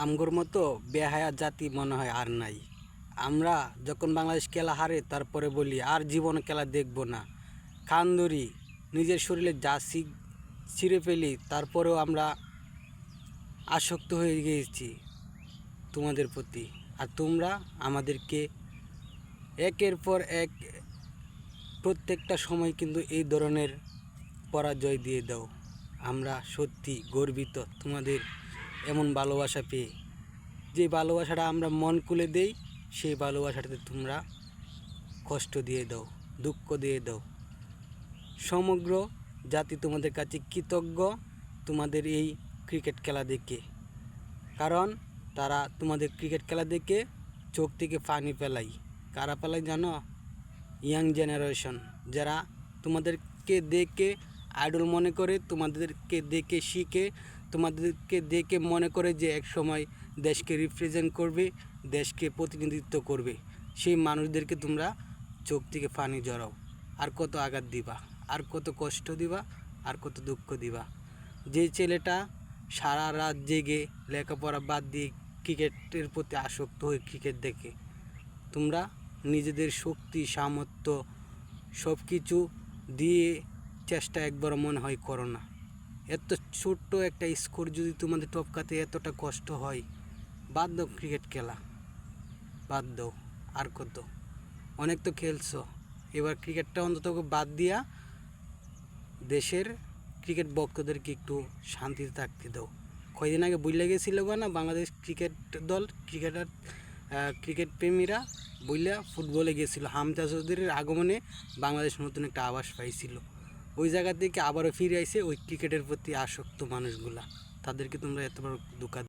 আমগোর মতো বেহায়া জাতি মনে হয় আর নাই। আমরা যখন বাংলাদেশ খেলা হারে তারপরে বলি আর জীবনে খেলা দেখব না, কান ধরি, নিজের শরীরে জার্সি ছিঁড়ে ফেলি, তারপরেও আমরা আসক্ত হয়ে গিয়েছি তোমাদের প্রতি। আর তোমরা আমাদেরকে একের পর এক প্রত্যেকটা সময় কিন্তু এই ধরনের পরাজয় দিয়ে দাও। আমরা সত্যি গর্বিত তোমাদের এমন ভালোবাসা পেয়ে। যে ভালোবাসাটা আমরা মন খুলে দেই, সেই ভালোবাসাটাতে তোমরা কষ্ট দিয়ে দাও, দুঃখ দিয়ে দাও। সমগ্র জাতি তোমাদের কাছে কৃতজ্ঞ তোমাদের এই ক্রিকেট খেলা দেখে, কারণ তারা তোমাদের ক্রিকেট খেলা দেখে চোখ থেকে পানি ফেলাই। কারা ফেলাই জানো? ইয়াং জেনারেশন, যারা তোমাদেরকে দেখে আইডল মনে করে, তোমাদেরকে দেখে শিখে, তোমাদেরকে দেখে মনে করে যে এক সময় দেশকে রিপ্রেজেন্ট করবে, দেশকে প্রতিনিধিত্ব করবে। সেই মানুষদেরকে তোমরা চোখ থেকে পানি জড়াও। আর কত আঘাত দিবা, আর কত কষ্ট দিবা, আর কত দুঃখ দিবা। যে ছেলেটা সারা রাত জেগে লেখাপড়া বাদ দিয়ে ক্রিকেটের প্রতি আসক্ত হয়ে ক্রিকেট দেখে, তোমরা নিজেদের শক্তি সামর্থ্য সব কিছু দিয়ে চেষ্টা একবার মনে হয় করো না। এত ছোট্ট একটা স্কোর যদি তোমাদের টপকাতে এতটা কষ্ট হয়, বাদ দাও ক্রিকেট খেলা, বাদ দাও। আর কত, অনেক তো খেলছো, এবার ক্রিকেটটা অন্তত বাদ দিয়া দেশের ক্রিকেট ভক্তদেরকে একটু শান্তিতে থাকতে দাও। কয়দিন আগে বইলে গেছিল না বাংলাদেশ ক্রিকেট দল, ক্রিকেট প্রেমীরা বইলা ফুটবলে গেছিল। হামজা চৌধুরীর আগমনে বাংলাদেশ নতুন একটা আভাস পাইছিল। ওই জায়গা থেকে আবারও ফিরে আইছে ওই ক্রিকেটের প্রতি আসক্ত মানুষগুলা। তাদেরকে তোমরা এত বড় ধোঁকা